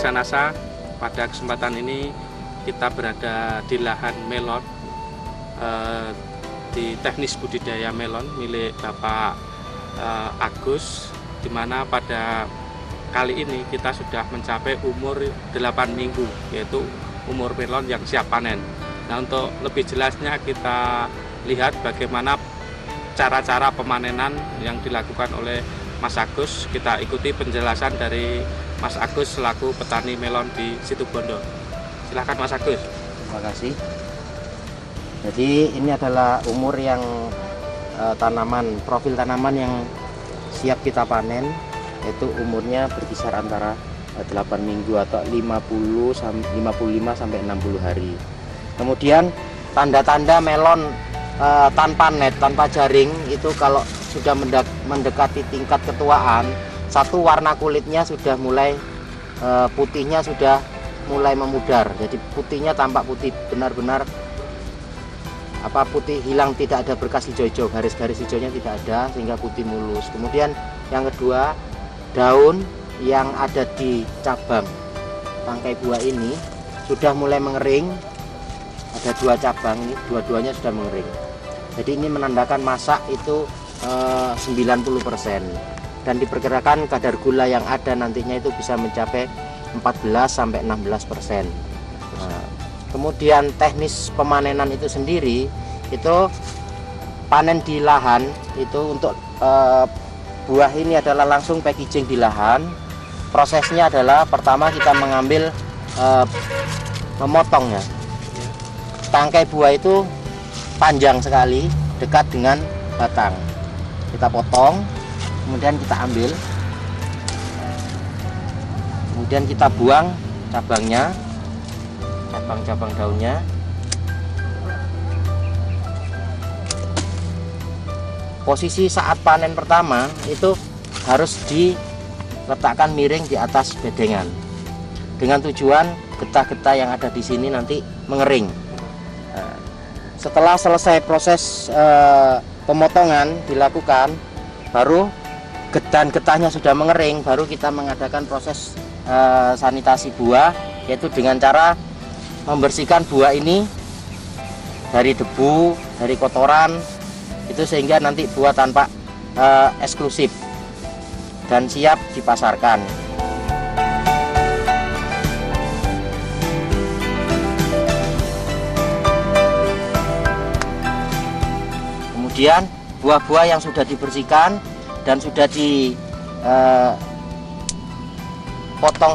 Sanasa. Pada kesempatan ini kita berada di lahan melon, di teknis budidaya melon milik Bapak Agus, di mana pada kali ini kita sudah mencapai umur 8 minggu, yaitu umur melon yang siap panen. Nah, untuk lebih jelasnya kita lihat bagaimana cara-cara pemanenan yang dilakukan oleh Mas Agus. Kita ikuti penjelasan dari Mas Agus selaku petani melon di Situbondo. Silahkan Mas Agus. Terima kasih. Jadi ini adalah umur yang profil tanaman yang siap kita panen, yaitu umurnya berkisar antara 8 minggu atau 55 sampai 60 hari. Kemudian tanda-tanda melon tanpa net, tanpa jaring itu kalau sudah mendekati tingkat ketuaan, satu, warna kulitnya sudah mulai putihnya sudah mulai memudar. Jadi putihnya tampak putih benar-benar putih hilang, tidak ada berkas hijau-hijau, garis-garis hijaunya tidak ada sehingga putih mulus. Kemudian yang kedua, daun yang ada di cabang tangkai buah ini sudah mulai mengering. Ada 2 cabang ini, dua-duanya sudah mengering. Jadi ini menandakan masa itu 90%, dan diperkirakan kadar gula yang ada nantinya itu bisa mencapai 14 sampai 16%. Nah, kemudian teknis pemanenan itu sendiri itu panen di lahan itu untuk buah ini adalah langsung packaging di lahan. Prosesnya adalah pertama kita mengambil memotongnya. Tangkai buah itu panjang sekali, dekat dengan batang. Kita potong, kemudian kita ambil, kemudian kita buang cabangnya, cabang-cabang daunnya. Posisi saat panen pertama itu harus diletakkan miring di atas bedengan, dengan tujuan getah-getah yang ada di sini nanti mengering. Setelah selesai proses pemotongan dilakukan, baru getah-getahnya sudah mengering, baru kita mengadakan proses sanitasi buah, yaitu dengan cara membersihkan buah ini dari debu, dari kotoran, itu sehingga nanti buah tanpa eksklusif dan siap dipasarkan. Kemudian buah-buah yang sudah dibersihkan dan sudah dipotong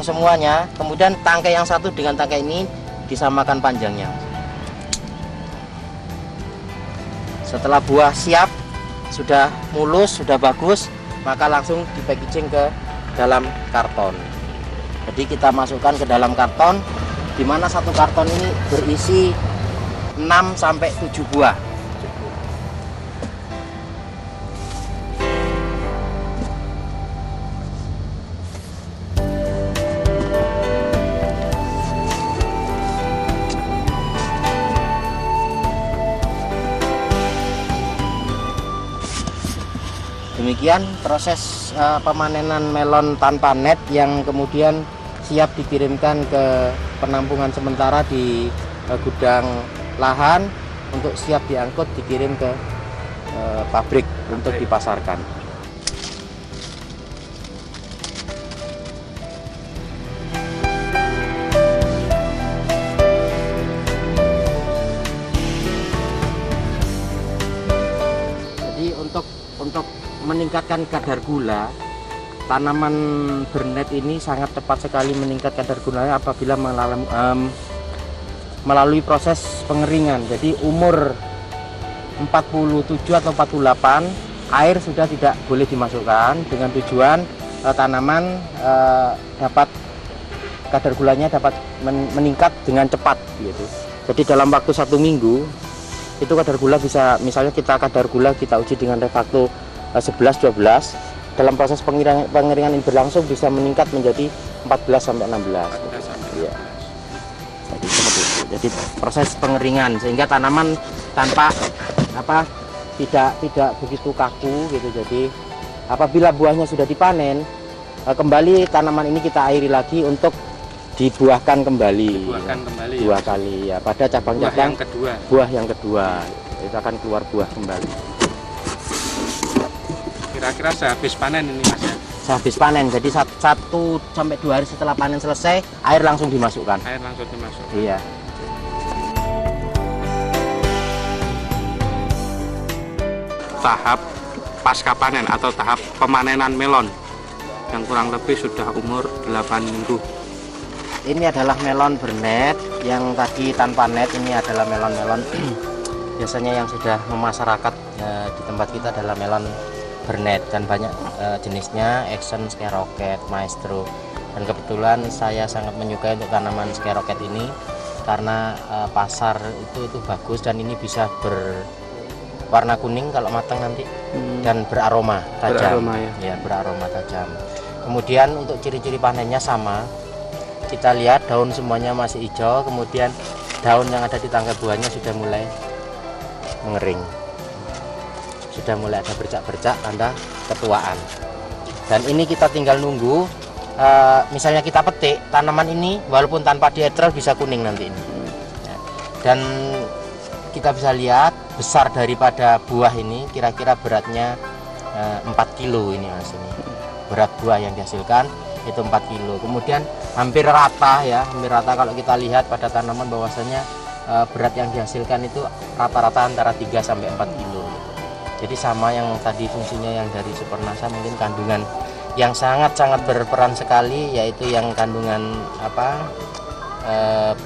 semuanya, kemudian tangkai yang satu dengan tangkai ini disamakan panjangnya. Setelah buah siap, sudah mulus, sudah bagus, maka langsung di-packaging ke dalam karton. Jadi kita masukkan ke dalam karton, di mana satu karton ini berisi 6 sampai 7 buah. Demikian proses pemanenan melon tanpa net yang kemudian siap dikirimkan ke penampungan sementara di gudang lahan untuk siap diangkut dikirim ke pabrik untuk dipasarkan. Jadi untuk meningkatkan kadar gula, tanaman bernet ini sangat tepat sekali meningkat kadar gulanya apabila melalui proses pengeringan. Jadi umur 47 atau 48 air sudah tidak boleh dimasukkan, dengan tujuan tanaman dapat kadar gulanya dapat meningkat dengan cepat gitu. Jadi dalam waktu 1 minggu itu kadar gula bisa, misalnya kadar gula kita uji dengan refakto 11-12, dalam proses pengeringan ini berlangsung bisa meningkat menjadi 14 sampai 16. Ya. Jadi proses pengeringan sehingga tanaman tanpa tidak begitu kaku gitu. Jadi apabila buahnya sudah dipanen, kembali tanaman ini kita airi lagi untuk dibuahkan kembali. Dibuahkan kembali. Dua kali ya. Pada cabang-cabang buah yang kedua itu akan keluar buah kembali. Kira-kira sehabis panen ini Mas ya? Sehabis panen, jadi 1 sampai 2 hari setelah panen selesai, air langsung dimasukkan. Air langsung dimasukkan. Iya. Tahap pasca panen atau tahap pemanenan melon yang kurang lebih sudah umur 8 minggu. Ini adalah melon bernet yang tadi tanpa net. Ini adalah melon-melon biasanya yang sudah memasyarakat di tempat kita adalah melon bernet, dan banyak jenisnya, Action, Skyrocket, Maestro. Dan kebetulan saya sangat menyukai untuk tanaman Skyrocket ini karena pasar itu bagus, dan ini bisa berwarna kuning kalau matang nanti, dan beraroma tajam. Ya, beraroma tajam. Kemudian untuk ciri-ciri panennya sama, kita lihat daun semuanya masih hijau, kemudian daun yang ada di tangkai buahnya sudah mulai mengering, sudah mulai ada bercak-bercak tanda ketuaan. Dan ini kita tinggal nunggu, misalnya kita petik tanaman ini walaupun tanpa dietrel bisa kuning nanti ini ya. Dan kita bisa lihat besar daripada buah ini, kira-kira beratnya 4 kilo ini Mas. Ini berat buah yang dihasilkan itu 4 kilo. Kemudian hampir rata ya, hampir rata kalau kita lihat pada tanaman bahwasanya berat yang dihasilkan itu rata-rata antara 3 sampai 4 kilo. Jadi sama yang tadi fungsinya yang dari Supernasa, mungkin kandungan yang sangat-sangat berperan sekali, yaitu yang kandungan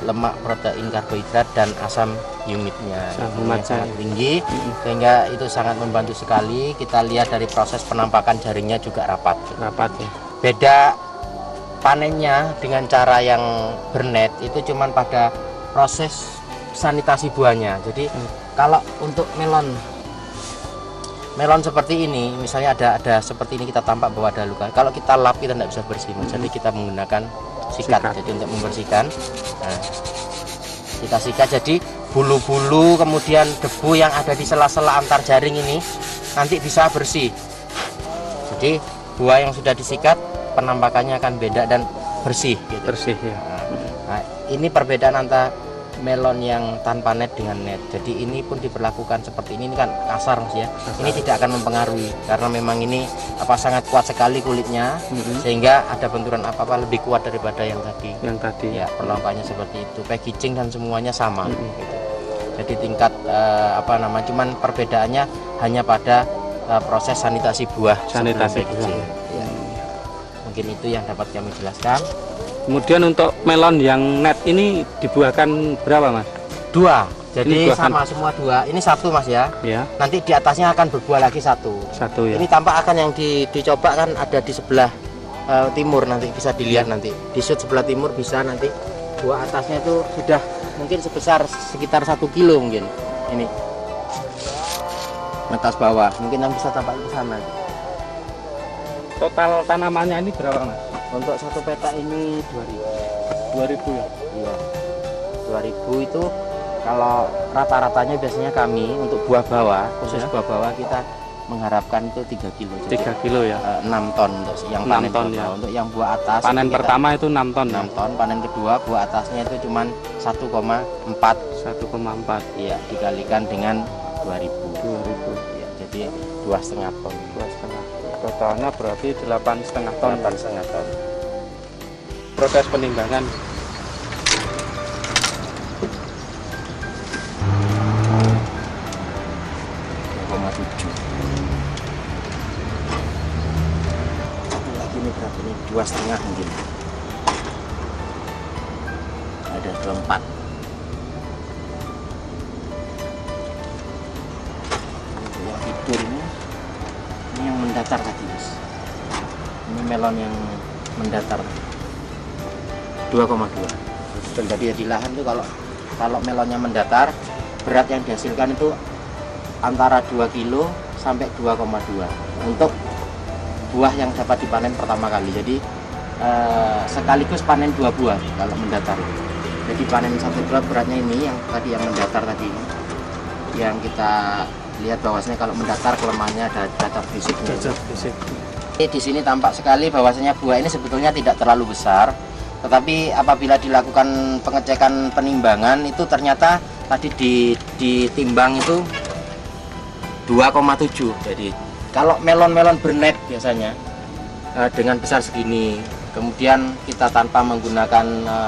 lemak, protein, karbohidrat, dan asam humitnya sangat tinggi, sehingga itu sangat membantu sekali. Kita lihat dari proses penampakan jaringnya juga rapat ya. Beda panennya dengan cara yang bernet itu cuman pada proses sanitasi buahnya. Jadi kalau untuk melon seperti ini, misalnya ada seperti ini, kita tampak bahwa ada luka. Kalau kita lap kita tidak bisa bersih, jadi kita menggunakan sikat. Jadi untuk membersihkan, nah, kita sikat. Jadi bulu-bulu kemudian debu yang ada di sela-sela antar jaring ini nanti bisa bersih. Jadi buah yang sudah disikat penampakannya akan beda dan bersih gitu. Bersih ya. Nah, ini perbedaan antara melon yang tanpa net dengan net. Jadi ini pun diperlakukan seperti ini kan kasar Mas ya. Ini tidak akan mempengaruhi karena memang ini sangat kuat sekali kulitnya, sehingga ada benturan apa-apa lebih kuat daripada yang tadi. Ya, perlakuannya seperti itu. Packaging dan semuanya sama gitu. Jadi tingkat cuman perbedaannya hanya pada proses sanitasi buah. Sanitasi buah. Ya. Mungkin itu yang dapat kami jelaskan. Kemudian untuk melon yang net ini dibuahkan berapa Mas? 2. Jadi sama semua 2. Ini 1 Mas ya. Ya. Nanti di atasnya akan berbuah lagi 1 ya. Ini tampak akan yang dicoba kan ada di sebelah timur, nanti bisa dilihat nanti. Di sud sebelah timur bisa nanti buah atasnya itu sudah mungkin sebesar sekitar 1 kilo mungkin. Ini. Atas bawah mungkin yang bisa tampak ke sana. Total tanamannya ini berapa Mas? Untuk satu petak ini 2000 ya? Iya, 2000 itu kalau rata-ratanya biasanya kami untuk buah bawah, khusus buah bawah kita mengharapkan itu 3 kilo. 3 kilo ya? 6 ton untuk yang panen ton ya. Ya. Untuk yang buah atas panen pertama itu 6 ton 6 ton, panen kedua buah atasnya itu cuma 1,4. Iya, dikalikan dengan 2000 ya, jadi 2,5 ton. Totalnya berarti 8,5 ton. 8,5 ton. Proses penimbangan. Lagi ini berapa ini? 2,5 mungkin. Ada 24. Yang tidur ini yang mendatar tadi Mas. Ini melon yang mendatar 2,2. Dan tadi di lahan itu kalau melonnya mendatar, berat yang dihasilkan itu antara 2 kilo sampai 2,2 untuk buah yang dapat dipanen pertama kali. Jadi sekaligus panen 2 buah kalau mendatar. Jadi panen 1 buah beratnya ini yang tadi yang mendatar tadi, yang kita lihat bahwasanya kalau mendatar kelemahannya ada cacat fisiknya. Di sini tampak sekali bahwasanya buah ini sebetulnya tidak terlalu besar, Tetapi apabila dilakukan pengecekan penimbangan itu ternyata tadi ditimbang itu 2,7. Jadi kalau melon-melon bernet biasanya dengan besar segini, kemudian kita tanpa menggunakan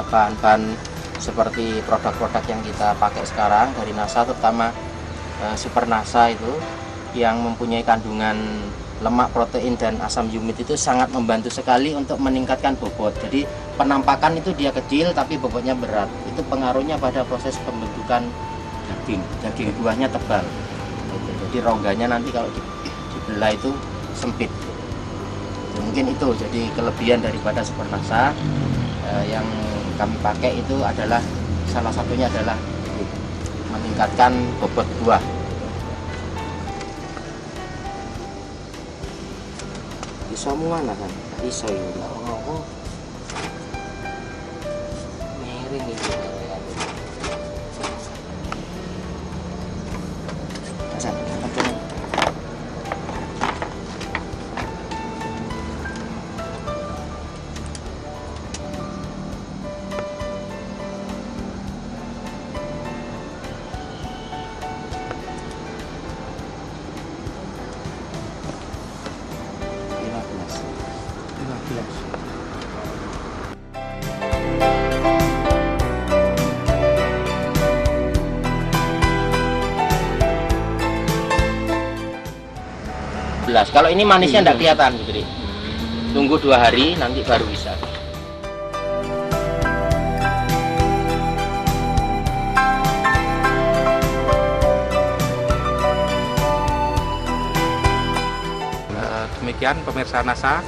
bahan-bahan seperti produk-produk yang kita pakai sekarang dari NASA, terutama Super NASA itu yang mempunyai kandungan lemak, protein, dan asam yumit, itu sangat membantu sekali untuk meningkatkan bobot. Jadi penampakan itu dia kecil tapi bobotnya berat. Itu pengaruhnya pada proses pembentukan daging buahnya tebal. Jadi rongganya nanti kalau dibelah itu sempit. Mungkin itu jadi kelebihan daripada Super NASA yang kami pakai itu adalah salah satunya adalah meningkatkan bobot buah. Iso mana kan? Iso ini. Oh. Miring itu. Hasan, apa? 15. Kalau ini manisnya tidak kelihatan, Putri. Tunggu 2 hari nanti baru bisa. Demikian pemirsa NASA,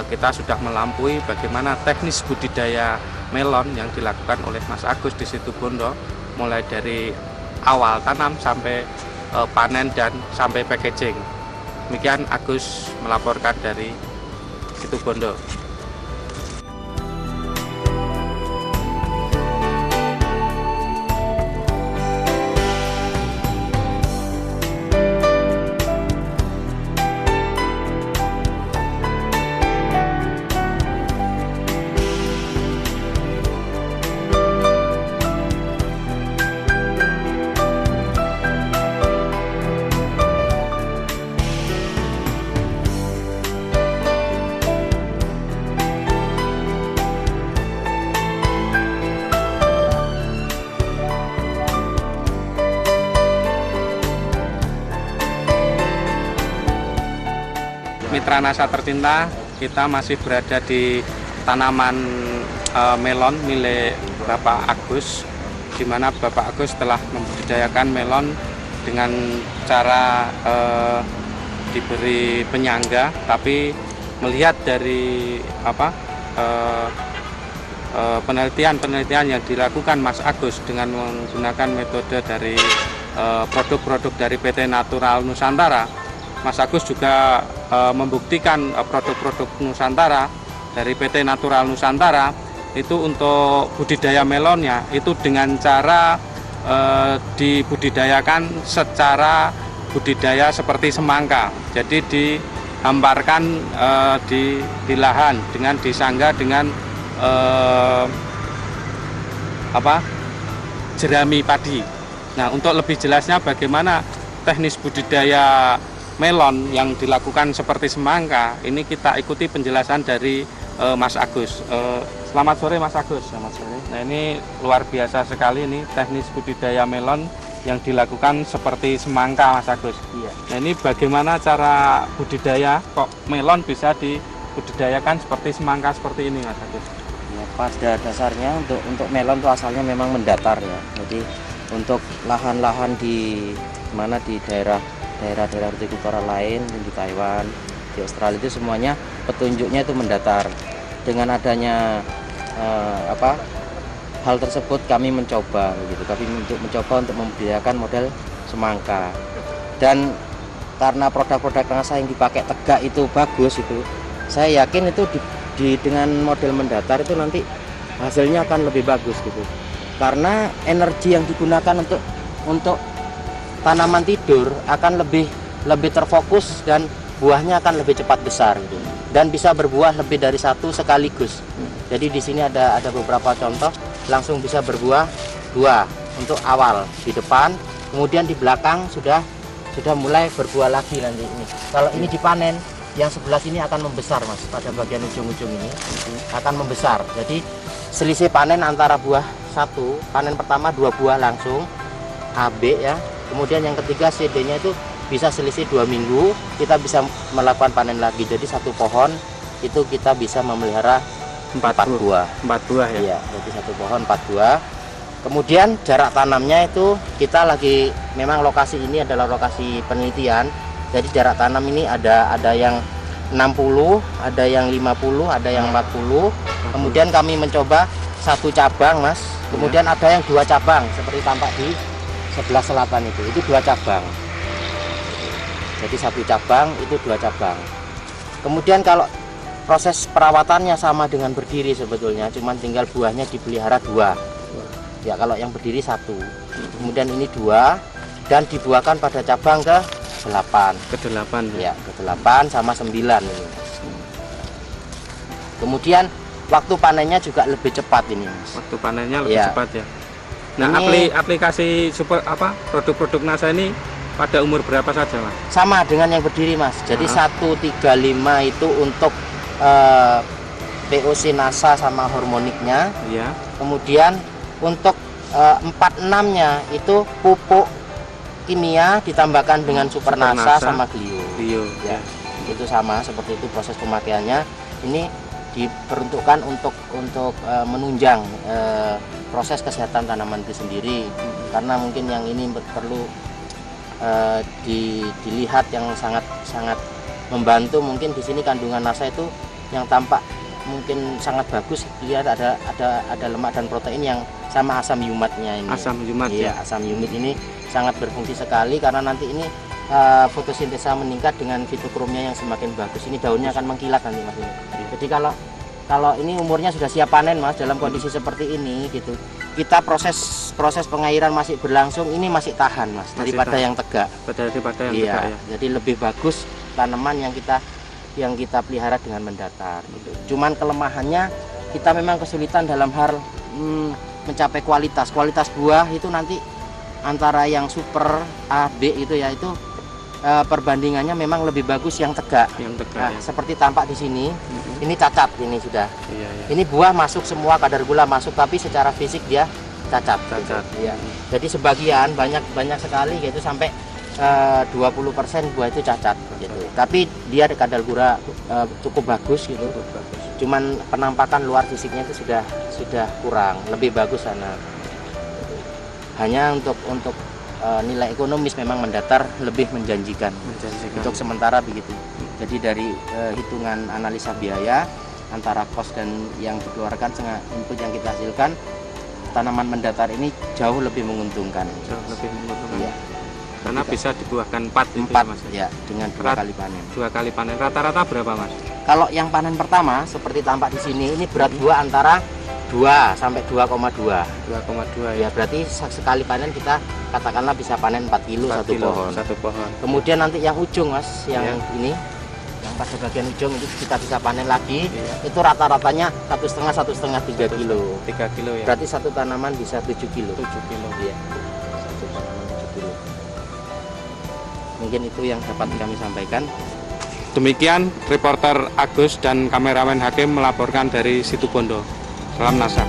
kita sudah melampaui bagaimana teknis budidaya melon yang dilakukan oleh Mas Agus di Situbondo, mulai dari awal tanam sampai panen dan sampai packaging. Demikian Agus melaporkan dari Situbondo. Mitra NASA tercinta, kita masih berada di tanaman melon milik Bapak Agus, di mana Bapak Agus telah membudidayakan melon dengan cara diberi penyangga, tapi melihat dari penelitian yang dilakukan Mas Agus dengan menggunakan metode dari produk-produk dari PT Natural Nusantara, Mas Agus juga membuktikan produk-produk Nusantara dari PT Natural Nusantara itu untuk budidaya melonnya itu dengan cara dibudidayakan secara budidaya seperti semangka. Jadi dihamparkan di lahan dengan disangga dengan jerami padi. Nah, untuk lebih jelasnya bagaimana teknis budidaya melon yang dilakukan seperti semangka, ini kita ikuti penjelasan dari Mas Agus. Selamat sore Mas Agus. Selamat sore. Nah, ini luar biasa sekali ini teknis budidaya melon yang dilakukan seperti semangka Mas Agus. Iya. Nah, ini bagaimana cara budidaya kok melon bisa dibudidayakan seperti semangka seperti ini Mas Agus? Ya, pada dasarnya untuk melon itu asalnya memang mendatar ya. Jadi untuk lahan-lahan di mana di daerah hortikultura lain di Taiwan, di Australia itu semuanya petunjuknya itu mendatar. Dengan adanya hal tersebut kami mencoba gitu. Kami mencoba untuk membudidayakan model semangka. Dan karena produk-produk NASA yang dipakai tegak itu bagus itu, saya yakin itu dengan model mendatar itu nanti hasilnya akan lebih bagus gitu. Karena energi yang digunakan untuk tanaman tidur akan lebih terfokus dan buahnya akan lebih cepat besar gitu. dan bisa berbuah lebih dari satu sekaligus. Jadi di sini ada beberapa contoh langsung bisa berbuah 2 untuk awal di depan, kemudian di belakang sudah mulai berbuah lagi nanti ini. Kalau ini dipanen, yang sebelah sini akan membesar Mas, pada bagian ujung-ujung ini akan membesar. Jadi selisih panen antara buah satu, panen pertama 2 buah langsung AB ya. Kemudian yang ketiga CD-nya itu bisa selisih 2 minggu, kita bisa melakukan panen lagi. Jadi satu pohon itu kita bisa memelihara 4 buah. 4 buah ya. Iya, jadi satu pohon 4 buah. Kemudian jarak tanamnya itu kita lagi, memang lokasi ini adalah lokasi penelitian. Jadi jarak tanam ini ada yang 60, ada yang 50, ada yang 40. Kemudian kami mencoba 1 cabang Mas. Kemudian ada yang 2 cabang seperti tampak di sebelah selatan itu 2 cabang. Jadi 1 cabang itu 2 cabang. Kemudian kalau proses perawatannya sama dengan berdiri sebetulnya, cuman tinggal buahnya dipelihara 2. Ya kalau yang berdiri 1. Kemudian ini 2 dan dibuahkan pada cabang ke 8. Ke-8 ya, ke-8 sama 9 ini. Kemudian waktu panennya juga lebih cepat ini Mas. Waktu panennya lebih cepat ya. Nah, ini, aplikasi super produk-produk NASA ini pada umur berapa saja Mas? Sama dengan yang berdiri Mas. Jadi 135 itu untuk POC NASA sama hormoniknya. Iya. Kemudian untuk 46-nya itu pupuk kimia ditambahkan dengan super NASA sama Glio. Ya, itu sama seperti itu proses pemakaiannya. Ini diperuntukkan untuk menunjang proses kesehatan tanaman itu sendiri, karena mungkin yang ini perlu dilihat yang sangat membantu. Mungkin di sini kandungan NASA itu yang tampak mungkin sangat bagus, lihat ada lemak dan protein yang sama asam yumatnya ini. Asam yumat ya. Asam yumit ini sangat berfungsi sekali karena nanti ini fotosintesa meningkat dengan fitokromnya yang semakin bagus. Ini daunnya akan mengkilat nanti Mas ini. Jadi kalau ini umurnya sudah siap panen Mas, dalam kondisi seperti ini gitu, kita proses pengairan masih berlangsung, ini masih tahan Mas, daripada yang tegak. Daripada yang iya, tegak ya. Jadi lebih bagus tanaman yang kita pelihara dengan mendatar gitu. Cuman kelemahannya kita memang kesulitan dalam hal mencapai kualitas buah itu nanti antara yang super A, B itu ya, itu perbandingannya memang lebih bagus yang tegak. Nah, ya. Seperti tampak di sini, ini cacat ini sudah. Iya. Ini buah masuk semua, kadar gula masuk, tapi secara fisik dia cacat. Gitu. Ya. Jadi sebagian banyak sekali gitu, sampai 20% buah itu cacat gitu. Tapi dia ada kadar gula cukup bagus gitu. Cuman penampakan luar fisiknya itu sudah kurang, lebih bagus sana. Hanya untuk nilai ekonomis memang mendatar lebih menjanjikan. Untuk sementara begitu. Jadi dari hitungan analisa biaya antara kos dan yang dikeluarkan dengan input yang kita hasilkan, tanaman mendatar ini jauh lebih menguntungkan. Ya. Karena bisa dibuahkan 4 Mas ya, dengan 2 kali panen. 2 kali panen. Rata-rata berapa Mas? Kalau yang panen pertama seperti tampak di sini, ini berat buah antara 2 sampai 2,2. 2,2 ya. Berarti sekali panen kita katakanlah bisa panen 4 kilo satu pohon. Kemudian nanti yang ujung Mas, yang ini, yang pada bagian ujung itu kita bisa panen lagi. Itu rata-ratanya 1,5 3 kilo. 3 kilo ya. Berarti satu tanaman bisa 7 kilo. 7 kilo. Iya. Satu tanaman 7 kilo. Mungkin itu yang dapat kami sampaikan. Demikian reporter Agus dan kameramen Hakim melaporkan dari Situbondo. Salam NASA.